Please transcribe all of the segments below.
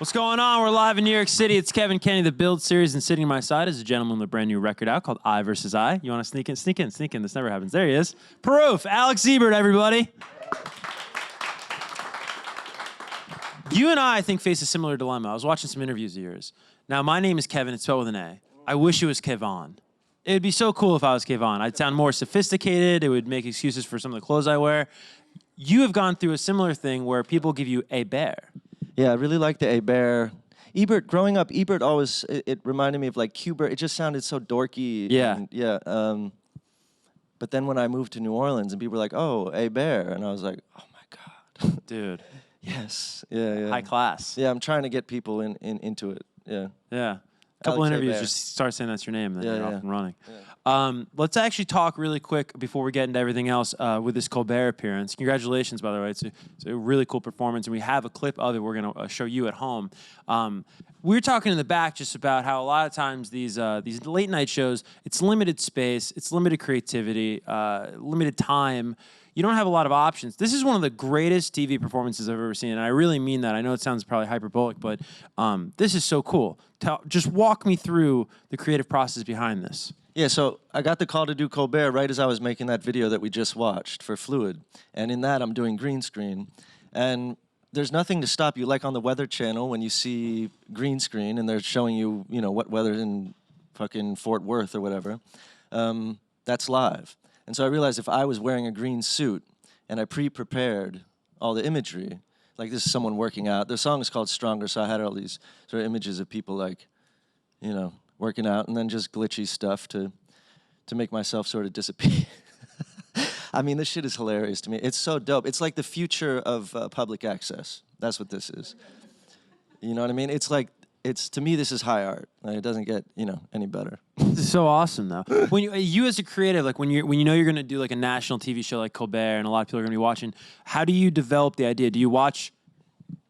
What's going on? We're live in New York City. It's Kevin Kenny, the Build series, and sitting to my side is a gentleman with a brand new record out called I vs. I. You want to sneak in? Sneak in, sneak in. This never happens. There he is. Proof, Alex Ebert, everybody. You and I think, face a similar dilemma. I was watching some interviews of yours. Now, my name is Kevin. It's spelled with an A. I wish it was Kevon. It would be so cool if I was Kevon. I'd sound more sophisticated. It would make excuses for some of the clothes I wear. You have gone through a similar thing where people give you Ebert. Yeah, I really like the Ebert. Ebert, growing up, Ebert always, it reminded me of like Qbert. It just sounded so dorky. Yeah. And, yeah. But then when I moved to New Orleans and people were like, oh, Ebert. And I was like, oh my God. Dude. Yes. Yeah, yeah. High class. Yeah, I'm trying to get people into it. Yeah. Yeah. A couple Alex interviews, Ebert. just start saying that's your name, and then you're off and running. Yeah. Let's actually talk really quick before we get into everything else with this Colbert appearance. Congratulations, by the way. It's a really cool performance, and we have a clip of it we're going to show you at home. We were talking in the back just about how a lot of times these late-night shows, it's limited space, it's limited creativity, limited time. You don't have a lot of options. This is one of the greatest TV performances I've ever seen, and I really mean that. I know it sounds probably hyperbolic, but this is so cool. Just walk me through the creative process behind this. Yeah, so I got the call to do Colbert right as I was making that video that we just watched for Fluid. And in that, I'm doing green screen. And there's nothing to stop you, like on the Weather Channel when you see green screen and they're showing you, you know, what weather's in fucking Fort Worth or whatever. That's live. And so I realized if I was wearing a green suit and I pre-prepared all the imagery, like this is someone working out. The song is called Stronger, so I had all these sort of images of people like, you know, working out, and then just glitchy stuff to make myself sort of disappear. I mean, this shit is hilarious to me. It's so dope. It's like the future of public access. That's what this is. You know what I mean? It's like, to me, this is high art. Like, it doesn't get, you know, any better. This is so awesome, though. When you as a creative, like when you know you're going to do like a national TV show like Colbert, and a lot of people are going to be watching, how do you develop the idea? Do you watch?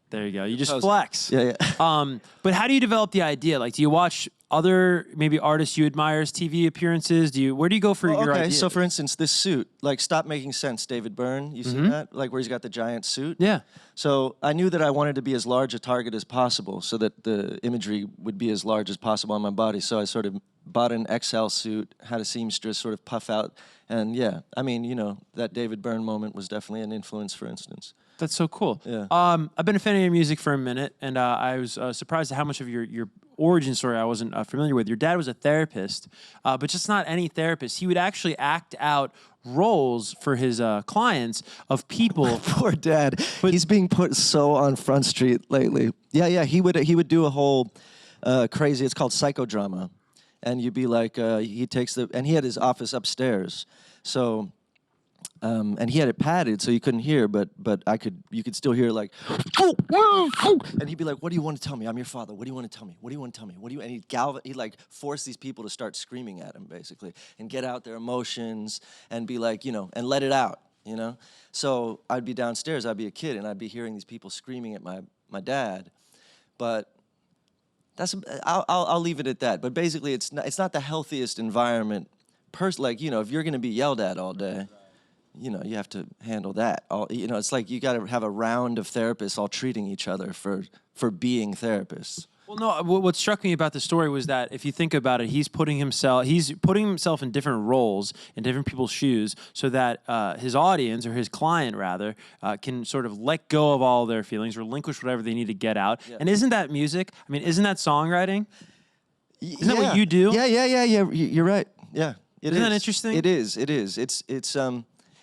There you go. You just flex. Yeah, yeah. But how do you develop the idea? Like, do you watch other maybe artists you admire's TV appearances? Where do you go for your ideas? So for instance, this suit, like Stop Making Sense, David Byrne, you seen that? Like where he's got the giant suit? Yeah. So I knew that I wanted to be as large a target as possible so that the imagery would be as large as possible on my body. So I sort of bought an XL suit, had a seamstress sort of puff out. And yeah, I mean, you know, that David Byrne moment was definitely an influence, for instance. That's so cool. Yeah. I've been a fan of your music for a minute, and I was surprised at how much of your origin story I wasn't familiar with. Your dad was a therapist, but just not any therapist. He would actually act out roles for his clients of people. Poor dad. He's being put so on Front Street lately. Yeah, yeah. He would do a whole crazy. It's called psychodrama, and you'd be like, and he had his office upstairs, so. And he had it padded so you couldn't hear, but you could still hear like, and he'd be like, "What do you want to tell me? I'm your father. What do you want to tell me? What do you want to tell me? What do you?" And he'd like force these people to start screaming at him basically, and get out their emotions and be like, you know, and let it out, you know. So I'd be downstairs, I'd be a kid, and I'd be hearing these people screaming at my dad, but. I'll leave it at that. But basically, it's not the healthiest environment. Like, you know, if you're going to be yelled at all day. You know, you have to handle that. You know, it's like you got to have a round of therapists all treating each other for being therapists. Well, no. What struck me about the story was that if you think about it, he's putting himself in different roles in different people's shoes, so that his audience or his client rather can sort of let go of all their feelings, relinquish whatever they need to get out. Yeah. And isn't that music? I mean, isn't that songwriting? Isn't that what you do? Yeah. You're right. Yeah. Isn't that interesting? It is.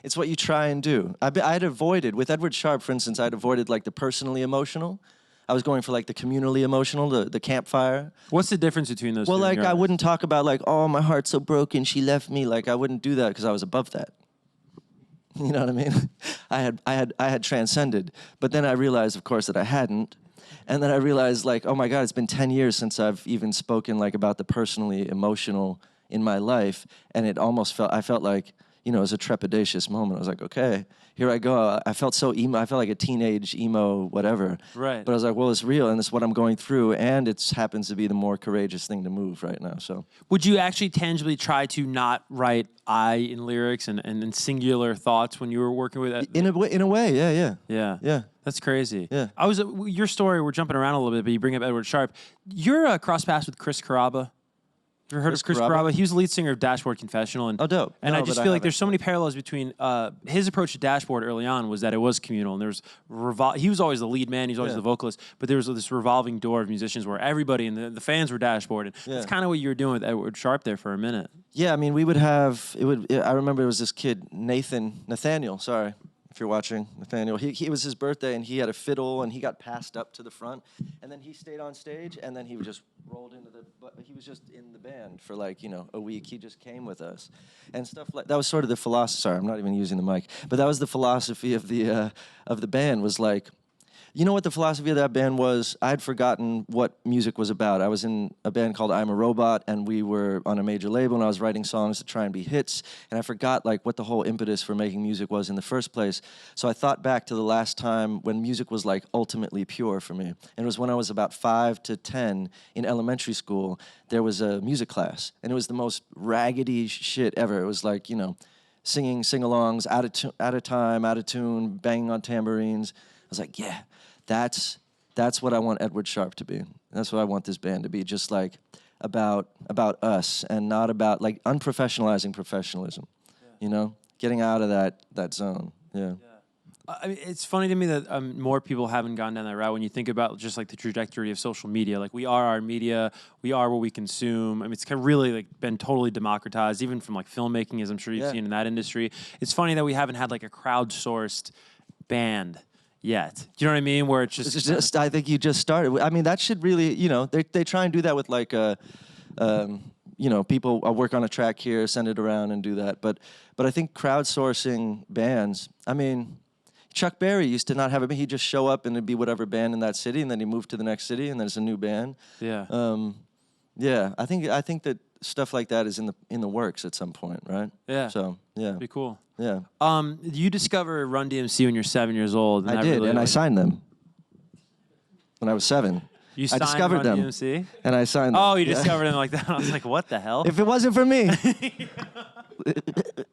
It's what you try and do. I'd avoided, with Edward Sharpe, for instance, I'd avoided like the personally emotional. I was going for like the communally emotional, the campfire. What's the difference between those two? Well, like I wouldn't talk about like, oh, my heart's so broken, she left me. Like I wouldn't do that because I was above that. You know what I mean? I had transcended. But then I realized, of course, that I hadn't. And then I realized like, oh my God, it's been 10 years since I've even spoken like about the personally emotional in my life. And it almost I felt like, you know, it was a trepidatious moment. I was like, okay, here I go. I felt so emo. I felt like a teenage emo, whatever. Right. But I was like, well, it's real, and it's what I'm going through, and it happens to be the more courageous thing to move right now. So, would you actually tangibly try to not write I in lyrics and singular thoughts when you were working with that? in a way, Yeah. yeah. That's crazy. Yeah. I was your story. We're jumping around a little bit, but you bring up Edward Sharpe. You're cross paths with Chris Carrabba. You ever heard of Chris Carrabba? He was the lead singer of Dashboard Confessional. And, Oh, dope. And No, I just but feel I like there's so many parallels between his approach to Dashboard early on was that it was communal, and there was he was always the lead man, he was always the vocalist, but there was this revolving door of musicians where everybody and the fans were Dashboard, and that's kind of what you were doing with Edward Sharpe there for a minute. Yeah, I mean, we would have I remember it was this kid Nathaniel. Sorry. If you're watching, Nathaniel, it was his birthday, and he had a fiddle, and he got passed up to the front, and then he stayed on stage, and then he just rolled into he was just in the band for like, you know, a week. He just came with us, and stuff like that was sort of the philosophy. Sorry, I'm not even using the mic, but that was the philosophy of the band. Was like, you know what the philosophy of that band was? I'd forgotten what music was about. I was in a band called I'm a Robot, and we were on a major label, and I was writing songs to try and be hits, and I forgot like what the whole impetus for making music was in the first place. So I thought back to the last time when music was like ultimately pure for me. And it was when I was about 5 to 10 in elementary school. There was a music class, and it was the most raggedy shit ever. It was like, you know, singing sing-alongs, out of time, out of tune, banging on tambourines. I was like, yeah. That's what I want Edward Sharpe to be. That's what I want this band to be, just like about us and not about like unprofessionalizing professionalism, you know, getting out of that zone. Yeah. I mean, it's funny to me that more people haven't gone down that route when you think about just like the trajectory of social media. Like we are our media, we are what we consume. I mean, it's kind of really like been totally democratized, even from like filmmaking, as I'm sure you've seen in that industry. It's funny that we haven't had like a crowdsourced band yet. Do you know what I mean? Where it's just I think you just started. I mean, that should really, you know, they try and do that with like you know, people work on a track here, send it around and do that. But I think crowdsourcing bands, I mean, Chuck Berry used to not have a band. He'd just show up and it'd be whatever band in that city, and then he moved to the next city, and there's a new band. Yeah. Yeah, I think that stuff like that is in the works at some point, right? Yeah. So, yeah. Be cool. Yeah. You discover Run DMC when you're 7 years old. And I did, and I signed them when I was 7. You I discovered Run them, DMC? and I signed them. Oh, you discovered them like that? I was like, what the hell? If it wasn't for me.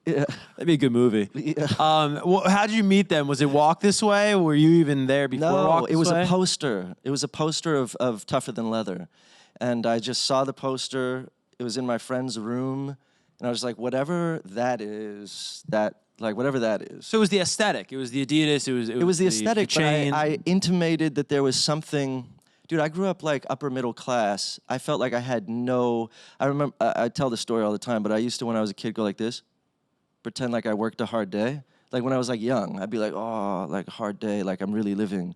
Yeah. That'd be a good movie. Yeah. How did you meet them? Was it Walk This Way? Were you even there before Walk This Way? No, it was a poster. It was a poster of Tougher Than Leather. And I just saw the poster. It was in my friend's room. And I was like, whatever that is. So it was the aesthetic. It was the Adidas. It was the aesthetic, the chain. but I intimated that there was something. Dude, I grew up like upper middle class. I felt like I had no. I remember. I tell this story all the time, but I used to, when I was a kid, go like this, pretend like I worked a hard day. Like when I was like young, I'd be like, oh, like a hard day, like I'm really living,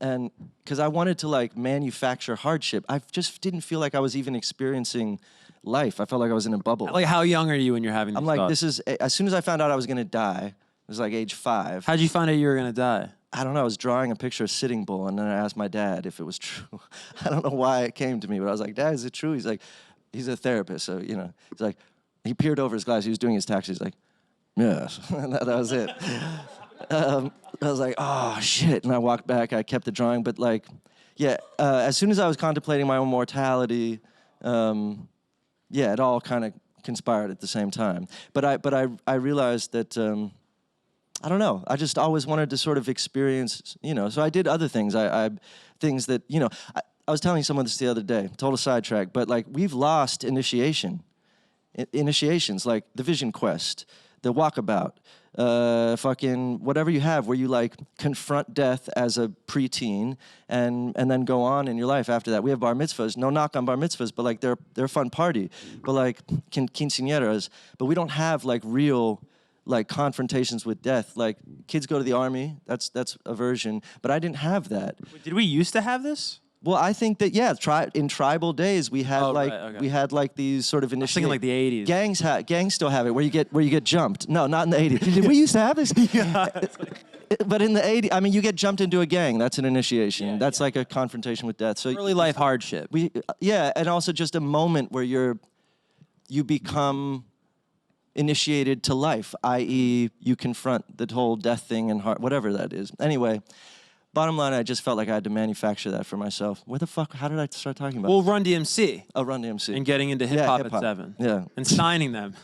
and because I wanted to like manufacture hardship. I just didn't feel like I was even experiencing life. I felt like I was in a bubble. Like, how young are you when you're having these I'm like, thoughts? this is. As soon as I found out I was gonna die, it was like age 5. How'd you find out you were gonna die? I don't know. I was drawing a picture of Sitting Bull, and then I asked my dad if it was true. I don't know why it came to me, but I was like, Dad, is it true? He's like, he's a therapist, so, you know. He's like, he peered over his glass. He was doing his taxes. He's like, yes. And that was it. I was like, oh, shit. And I walked back. I kept the drawing. But, like, yeah, as soon as I was contemplating my own mortality, yeah, it all kind of conspired at the same time. But I realized that... I don't know. I just always wanted to sort of experience, you know. So I did other things. I things that, you know. I was telling someone this the other day. Total sidetrack, but like we've lost initiations, like the Vision Quest, the Walkabout, fucking whatever you have, where you like confront death as a preteen and then go on in your life after that. We have bar mitzvahs. No knock on bar mitzvahs, but like they're a fun party. But like quinceañeras, but we don't have like real. Like confrontations with death. Like kids go to the army, that's a version, but I didn't have that. Wait, did we used to have this? Well, I think that in tribal days we had we had like these sort of I was thinking like the 80s. Gangs still have it where you get jumped. No, not in the 80s. Did we used to have this? Yeah. But in the 80s, I mean, you get jumped into a gang. That's an initiation. Yeah, that's like a confrontation with death. So early life hardship. And also just a moment where you become initiated to life, i.e., you confront the whole death thing and heart, whatever that is. Anyway, bottom line, I just felt like I had to manufacture that for myself. Where the fuck? How did I start talking about? Well, Run DMC. Oh, Run DMC. And getting into hip Yeah, hop hip-hop. at 7. Yeah. And signing them.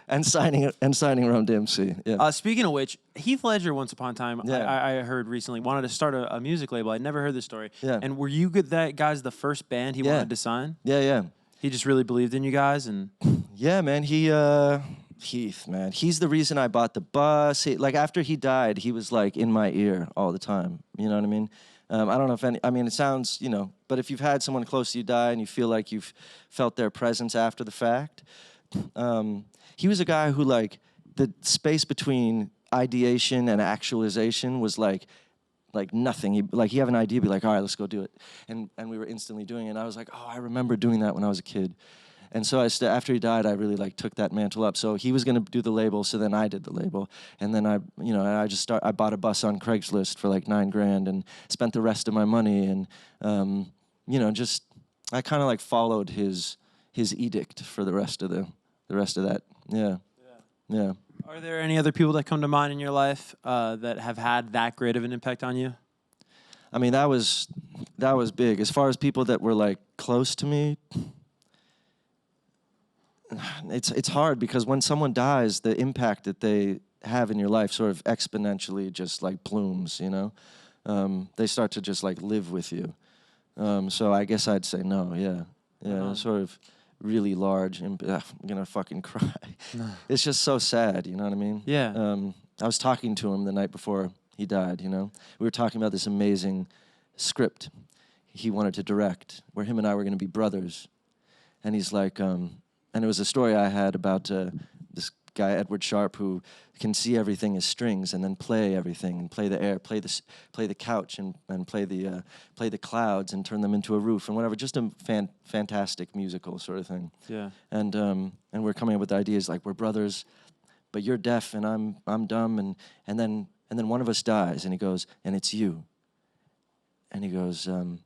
and signing Run DMC. Yeah. Speaking of which, Heath Ledger, once upon a time, Yeah. I heard recently, wanted to start a music label. I'd never heard this story. Yeah. And were you that guys the first band he wanted to sign? Yeah, yeah. He just really believed in you guys, and Yeah, man. Heath, man. He's the reason I bought the bus. Like after he died, he was like in my ear all the time. You know what I mean? I don't know if any. I mean, it sounds, you know. But if you've had someone close to you die and you feel like you've felt their presence after the fact, he was a guy who like the space between ideation and actualization was like nothing. He have an idea, be like, all right, let's go do it, and we were instantly doing it. And I was like, oh, I remember doing that when I was a kid. And so after he died, I really like took that mantle up. So he was going to do the label, so then I did the label, and then I bought a bus on Craigslist for like $9,000 and spent the rest of my money, and just I kind of like followed his edict for the rest of that. Yeah. Yeah. Are there any other people that come to mind in your life that have had that great of an impact on you? I mean, that was big. As far as people that were like close to me, it's hard because when someone dies, the impact that they have in your life sort of exponentially just like blooms, you know? They start to just like live with you. So I guess I'd say no, yeah. Yeah, sort of really large. I'm gonna fucking cry. It's just so sad, you know what I mean? Yeah. I was talking to him the night before he died, you know? We were talking about this amazing script he wanted to direct, where him and I were gonna be brothers. And he's like, and it was a story I had about this guy, Edward Sharp, who can see everything as strings and then play everything and play the air, play the couch and play the clouds and turn them into a roof and whatever. Just a fantastic musical sort of thing. Yeah. And we're coming up with ideas like we're brothers, but you're deaf and I'm dumb and then one of us dies and he goes, and it's you. And he goes, and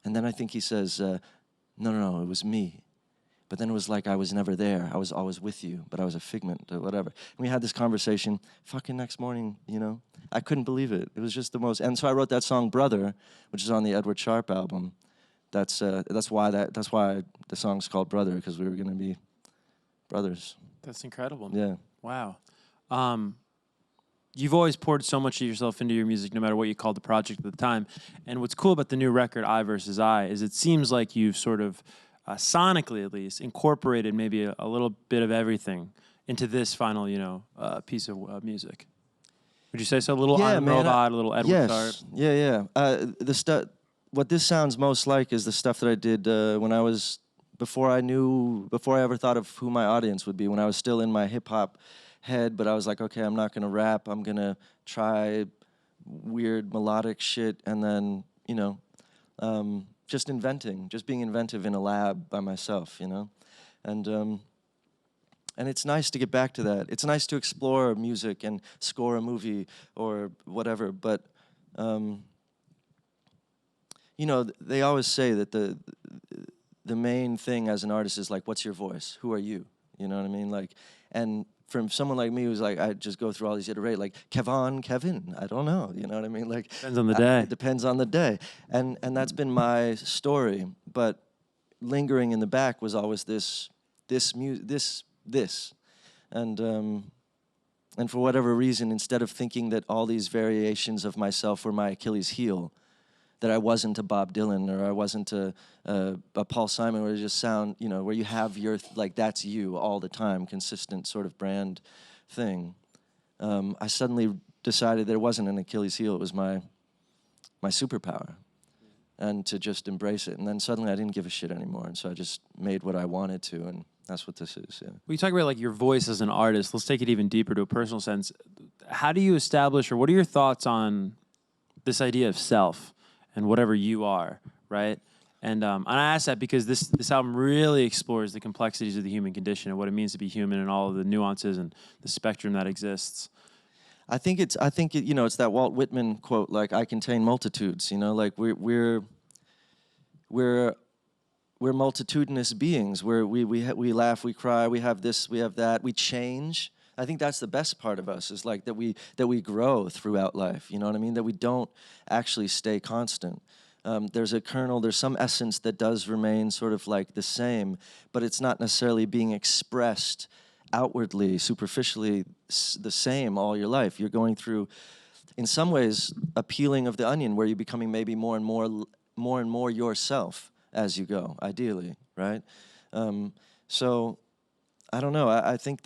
then I think he says, no, it was me. But then it was like I was never there. I was always with you, but I was a figment or whatever. And we had this conversation. Fucking next morning, you know, I couldn't believe it. It was just the most. And so I wrote that song "Brother," which is on the Edward Sharp album. That's why the song's called "Brother," because we were gonna be brothers. That's incredible. Yeah. Wow. You've always poured so much of yourself into your music, no matter what you called the project at the time. And what's cool about the new record, I versus I, is it seems like you've sort of sonically at least, incorporated maybe a little bit of everything into this final, piece of music. Would you say so? A little Iron Robot, a little Edward Sharp? Yeah. The stuff. What this sounds most like is the stuff that I did before I ever thought of who my audience would be. When I was still in my hip hop head, but I was like, okay, I'm not gonna rap. I'm gonna try weird melodic shit, and then just being inventive in a lab by myself, you know? And it's nice to get back to that. It's nice to explore music and score a movie or whatever, but, they always say that the main thing as an artist is like, what's your voice? Who are you? You know what I mean? Like, and from someone like me who's like, I just go through all these iterate, like Kevin, I don't know, you know what I mean? Like, depends on the day. It depends on the day, and that's been my story. But lingering in the back was always this, and for whatever reason, instead of thinking that all these variations of myself were my Achilles heel, that I wasn't a Bob Dylan or I wasn't a Paul Simon, where it just sound, where you have your, like, that's you all the time, consistent sort of brand thing. I suddenly decided that it wasn't an Achilles heel, it was my superpower, and to just embrace it. And then suddenly I didn't give a shit anymore, and so I just made what I wanted to, and that's what this is, yeah. Well, you talk about like your voice as an artist. Let's take it even deeper to a personal sense. How do you establish, or what are your thoughts on this idea of self? And whatever you are, right? And I ask that because this album really explores the complexities of the human condition and what it means to be human and all of the nuances and the spectrum that exists. I think it's that Walt Whitman quote, like, I contain multitudes, like we're we're multitudinous beings. We laugh, we cry, we have this, we have that, we change. I think that's the best part of us, is like that we grow throughout life. You know what I mean? That we don't actually stay constant. There's a kernel, there's some essence that does remain sort of like the same, but it's not necessarily being expressed outwardly, superficially the same all your life. You're going through, in some ways, a peeling of the onion, where you're becoming maybe more and more yourself as you go, ideally, right? So, I don't know. I think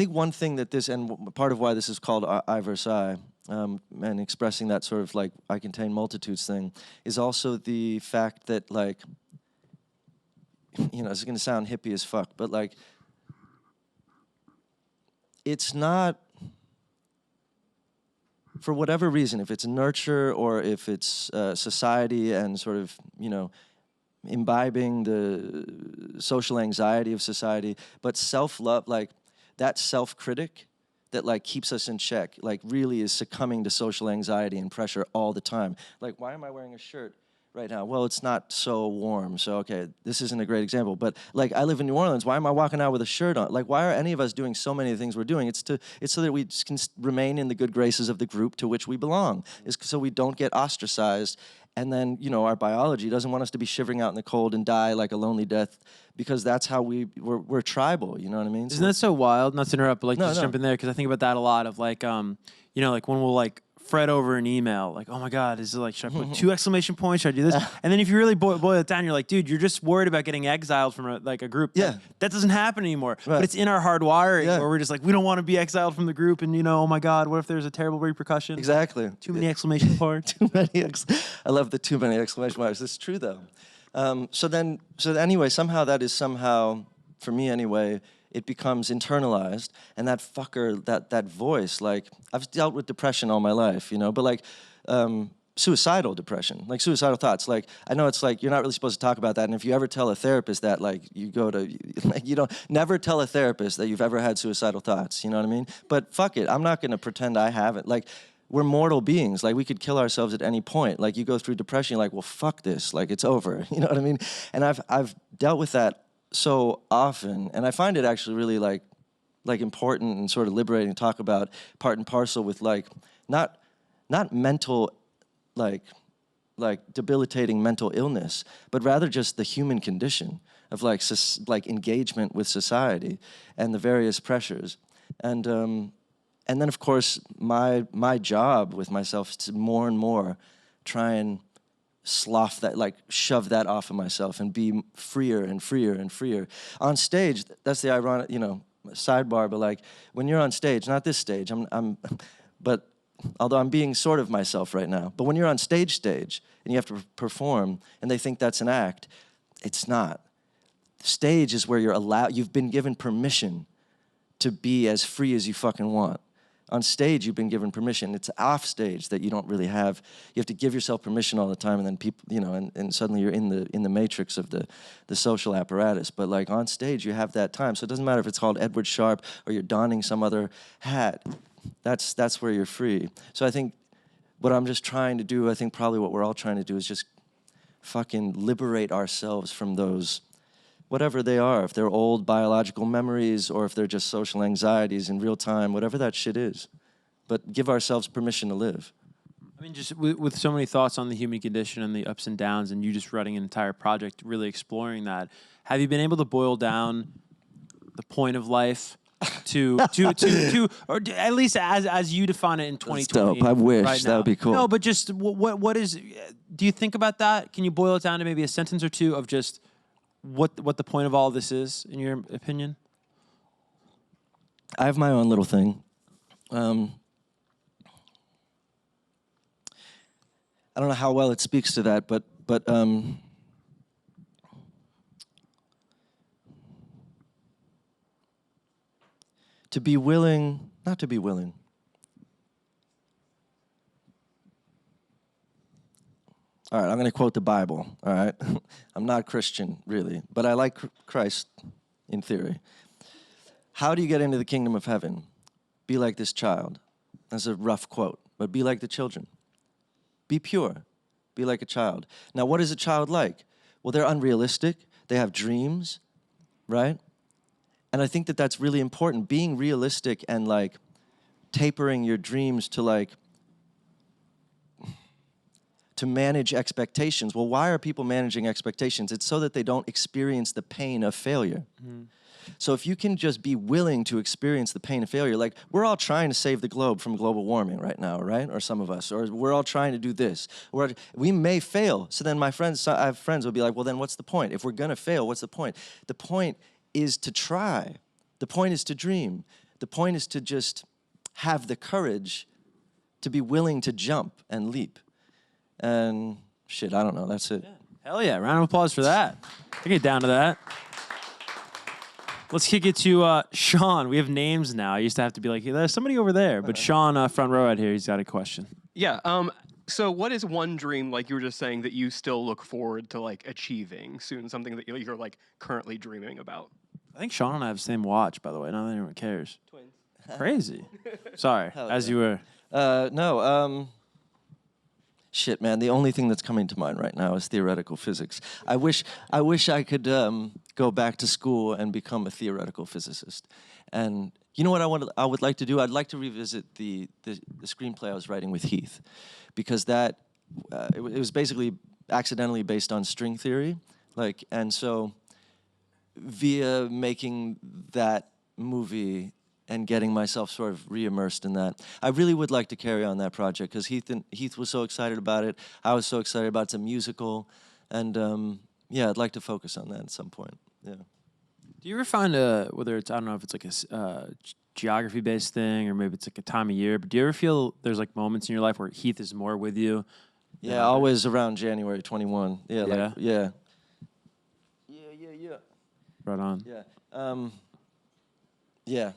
one thing that this, and part of why this is called I versus I, and expressing that sort of like I contain multitudes thing, is also the fact that, like, you know, it's gonna sound hippie as fuck, but like, it's not, for whatever reason, if it's nurture or if it's society and sort of, you know, imbibing the social anxiety of society, but self-love, like that self-critic that like keeps us in check, like really is succumbing to social anxiety and pressure all the time. Like, why am I wearing a shirt right now? Well, it's not so warm, so okay, this isn't a great example, but like, I live in New Orleans, why am I walking out with a shirt on? Like, why are any of us doing so many of the things we're doing? It's so that we can remain in the good graces of the group to which we belong. It's so we don't get ostracized. And then, you know, our biology doesn't want us to be shivering out in the cold and die like a lonely death, because that's how we're tribal, you know what I mean? Isn't that so wild? Not to interrupt, but like just No. jump in there, because I think about that a lot, of like, you know, like when we'll like fret over an email, like, oh my God, is it like, should I put 2 exclamation points? Should I do this? And then if you really boil it down, you're like, dude, you're just worried about getting exiled from a group. Yeah. That doesn't happen anymore. Right. But it's in our hardwiring, Yeah. where we're just like, we don't want to be exiled from the group. And, you know, oh my God, what if there's a terrible repercussion? Exactly. Too many exclamation points. Too many. I love the too many exclamation marks. It's true though. So anyway, somehow, for me anyway, it becomes internalized, and that fucker, that voice, like, I've dealt with depression all my life, you know, but like, suicidal depression, like suicidal thoughts. Like, I know it's like, you're not really supposed to talk about that, and if you ever tell a therapist that, like, you go to, like, you don't, never tell a therapist that you've ever had suicidal thoughts, you know what I mean? But fuck it, I'm not gonna pretend I haven't. Like, we're mortal beings, like, we could kill ourselves at any point. Like, you go through depression, you're like, well, fuck this, like, it's over, you know what I mean? And I've dealt with that so often, and I find it actually really like important and sort of liberating to talk about, part and parcel with like not mental, like debilitating mental illness, but rather just the human condition of like engagement with society and the various pressures, and then of course my job with myself is to more and more try and slough that, like shove that off of myself and be freer and freer and freer. On stage, that's the ironic, you know, sidebar, but like when you're on stage, not this stage, but although I'm being sort of myself right now, but when you're on stage and you have to perform and they think that's an act, it's not. Stage is where you've been given permission to be as free as you fucking want. On stage, you've been given permission. It's off stage that you don't really have. You have to give yourself permission all the time, and then people, you know, and suddenly you're in the matrix of the social apparatus. But like on stage, you have that time. So it doesn't matter if it's called Edward Sharp or you're donning some other hat. That's where you're free. So I think what I'm just trying to do, I think probably what we're all trying to do, is just fucking liberate ourselves from those, whatever they are, if they're old biological memories or if they're just social anxieties in real time, whatever that shit is. But give ourselves permission to live. I mean, just with so many thoughts on the human condition and the ups and downs, and you just running an entire project, really exploring that, have you been able to boil down the point of life to or at least as you define it in 2020? That's dope. I wish. Right, that would be cool. No, but just what is, do you think about that? Can you boil it down to maybe a sentence or two of just what the point of all this is, in your opinion? I have my own little thing. I don't know how well it speaks to that, but to be willing, not to be willing. All right, I'm going to quote the Bible, all right? I'm not Christian, really, but I like Christ in theory. How do you get into the kingdom of heaven? Be like this child. That's a rough quote, but be like the children. Be pure. Be like a child. Now, what is a child like? Well, they're unrealistic. They have dreams, right? And I think that that's really important. Being realistic and like tapering your dreams to like to manage expectations. Well, why are people managing expectations? It's so that they don't experience the pain of failure. Mm-hmm. So if you can just be willing to experience the pain of failure, like we're all trying to save the globe from global warming right now, right? Or some of us, or we're all trying to do this. We may fail. So then I have friends will be like, well, then what's the point? If we're gonna fail, what's the point? The point is to try. The point is to dream. The point is to just have the courage to be willing to jump and leap. And shit, I don't know, that's it. Yeah. Hell yeah, round of applause for that. I get down to that. Let's kick it to Sean. We have names now. I used to have to be like, hey, there's somebody over there. But Sean, front row right here, he's got a question. Yeah. So what is one dream, like you were just saying, that you still look forward to like achieving soon? Something that you're like currently dreaming about? I think Sean and I have the same watch, by the way. Not that anyone cares. Twins. Crazy. Sorry, as you were. No. Shit, man. The only thing that's coming to mind right now is theoretical physics. I wish I could go back to school and become a theoretical physicist. And you know what I would like to do? I'd like to revisit the screenplay I was writing with Heath, because that it was basically accidentally based on string theory, and so via making that movie and getting myself sort of re-immersed in that, I really would like to carry on that project, because Heath was so excited about it. I was so excited about it. It's a musical, and yeah, I'd like to focus on that at some point. Yeah. Do you ever find whether it's, I don't know if it's like a geography-based thing or maybe it's like a time of year, but do you ever feel there's like moments in your life where Heath is more with you? Yeah, always around January 21. Yeah, yeah. Yeah. Right on. Yeah. Yeah.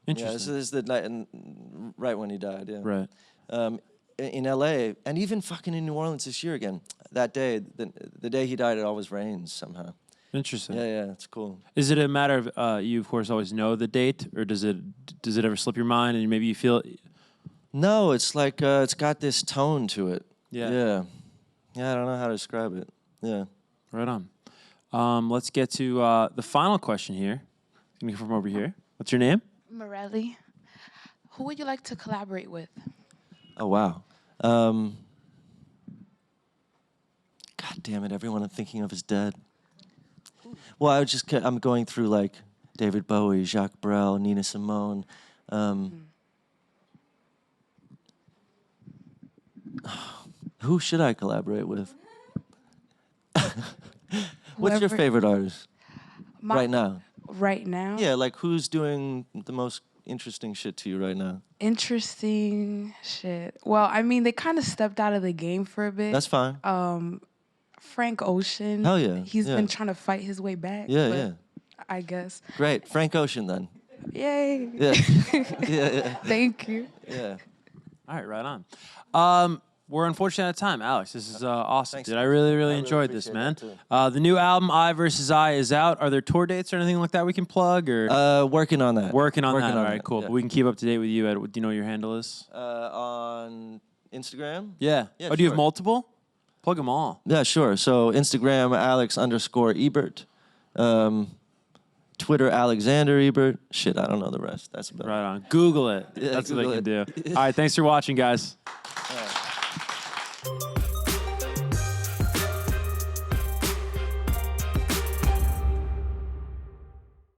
Interesting. Yeah, this is the night, right when he died. Yeah. Right. In LA, and even fucking in New Orleans this year again. That day, the day he died, it always rains somehow. Interesting. Yeah, it's cool. Is it a matter of you, of course, always know the date, or does it ever slip your mind and maybe you feel? No, it's like it's got this tone to it. Yeah. Yeah. I don't know how to describe it. Yeah. Right on. Let's get to the final question here. Can you come from over here? What's your name? Morelli. Who would you like to collaborate with? Oh, wow. God damn it, everyone I'm thinking of is dead. Well, I'm going through like David Bowie, Jacques Brel, Nina Simone. Who should I collaborate with? What's your favorite artist right now? Right now? Yeah, like who's doing the most interesting shit to you right now? Interesting shit. Well, I mean, they kind of stepped out of the game for a bit. That's fine. Frank Ocean. Hell yeah. He's been trying to fight his way back. Yeah. I guess. Great. Frank Ocean then. Yay. Yeah. yeah. Thank you. Yeah. All right, right on. We're unfortunately out of time. Alex, this is awesome. Thanks, dude. I really enjoyed this, man. The new album, I vs. I, is out. Are there tour dates or anything like that we can plug? Or working on that. Working on that. All right, that, cool. Yeah. But we can keep up to date with you. Do you know what your handle is? On Instagram? Yeah. Yeah, Oh, do you sure. have multiple? Plug them all. Yeah, sure. So Instagram, Alex_Ebert. Twitter, Alexander Ebert. Shit, I don't know the rest. That's about it. Right on. Google it. Yeah, That's Google what they can it. do. All right, thanks for watching, guys. All right.